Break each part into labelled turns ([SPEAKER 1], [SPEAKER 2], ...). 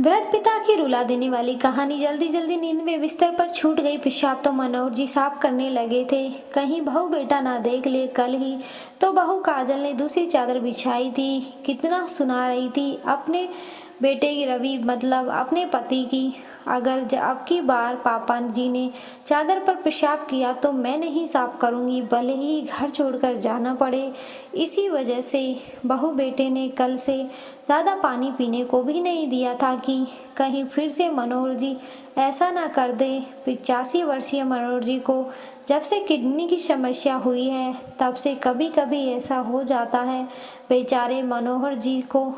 [SPEAKER 1] वृद्ध पिता की रुला देने वाली कहानी। जल्दी जल्दी नींद में बिस्तर पर छूट गई पेशाब तो मनोहर जी साफ करने लगे थे, कहीं बहू बेटा ना देख ले। कल ही तो बहू काजल ने दूसरी चादर बिछाई थी, कितना सुना रही थी अपने बेटे की रवि, मतलब अपने पति की। अगर अब की बार पापा जी ने चादर पर पेशाब किया तो मैं नहीं साफ करूंगी, भले ही घर छोड़कर जाना पड़े। इसी वजह से बहू बेटे ने कल से ज़्यादा पानी पीने को भी नहीं दिया था कि कहीं फिर से मनोहर जी ऐसा ना कर दे। 85 वर्षीय मनोहर जी को जब से किडनी की समस्या हुई है तब से कभी कभी ऐसा हो जाता है। बेचारे मनोहर जी को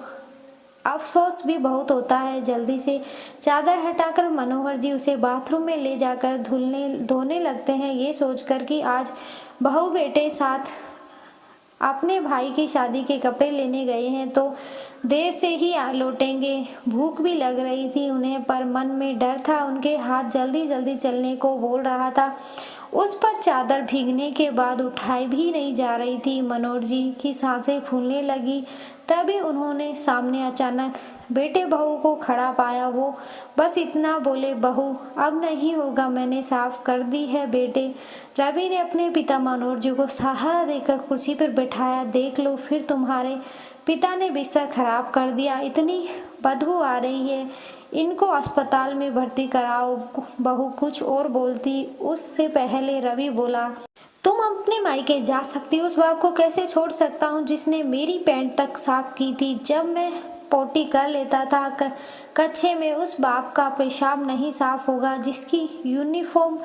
[SPEAKER 1] अफसोस भी बहुत होता है। जल्दी से चादर हटाकर मनोहर जी उसे बाथरूम में ले जाकर धोने लगते हैं, ये सोचकर कि आज बहू बेटे साथ अपने भाई की शादी के कपड़े लेने गए हैं तो देर से ही लौटेंगे। भूख भी लग रही थी उन्हें, पर मन में डर था। उनके हाथ जल्दी जल्दी चलने को बोल रहा था। उस पर चादर भीगने के बाद उठाई भी नहीं जा रही थी। मनोहर जी की सांसें फूलने लगी। तभी उन्होंने सामने अचानक बेटे बहू को खड़ा पाया। वो बस इतना बोले, बहू अब नहीं होगा, मैंने साफ कर दी है बेटे। रवि ने अपने पिता मनोहर जी को सहारा देकर कुर्सी पर बैठाया। देख लो, फिर तुम्हारे पिता ने बिस्तर खराब कर दिया, इतनी बदबू आ रही है, इनको अस्पताल में भर्ती कराओ। बहू कुछ और बोलती उससे पहले रवि बोला, तुम अपने मायके जा सकती हो, उस बाप को कैसे छोड़ सकता हूँ जिसने मेरी पैंट तक साफ की थी जब मैं पोटी कर लेता था कच्छे में। उस बाप का पेशाब नहीं साफ होगा जिसकी यूनिफॉर्म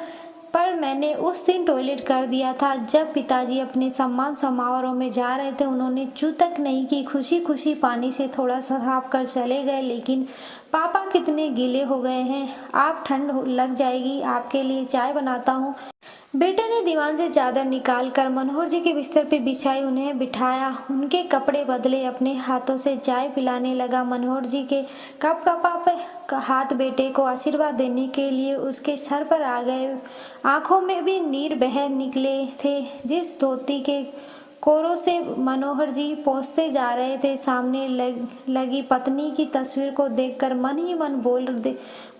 [SPEAKER 1] पर मैंने उस दिन टॉयलेट कर दिया था जब पिताजी अपने सम्मान समारोह में जा रहे थे। उन्होंने चू तक नहीं की, खुशी खुशी पानी से थोड़ा सा साफ कर चले गए। लेकिन पापा कितने गीले हो गए हैं, आप ठंड लग जाएगी, आपके लिए चाय बनाता हूँ। बेटे ने दीवान से चादर निकाल कर मनोहर जी के बिस्तर पे बिछाई, उन्हें बिठाया, उनके कपड़े बदले, अपने हाथों से चाय पिलाने लगा। मनोहर जी के कप कपा हाथ बेटे को आशीर्वाद देने के लिए उसके सर पर आ गए। आंखों में भी नीर बह निकले थे। जिस धोती के कोरों से मनोहर जी पहुंचते जा रहे थे, सामने लगी पत्नी की तस्वीर को देखकर मन ही मन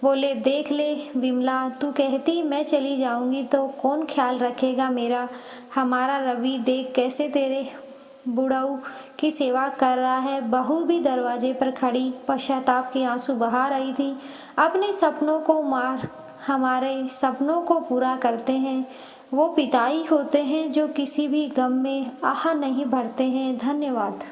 [SPEAKER 1] बोले, देख ले विमला, तू कहती मैं चली जाऊंगी तो कौन ख्याल रखेगा मेरा, हमारा रवि देख कैसे तेरे बुढ़ऊ की सेवा कर रहा है। बहू भी दरवाजे पर खड़ी पश्चाताप के आंसू बहा रही थी। अपने सपनों को मार हमारे सपनों को पूरा करते हैं वो पिता ही होते हैं जो किसी भी गम में आह नहीं भरते हैं। धन्यवाद।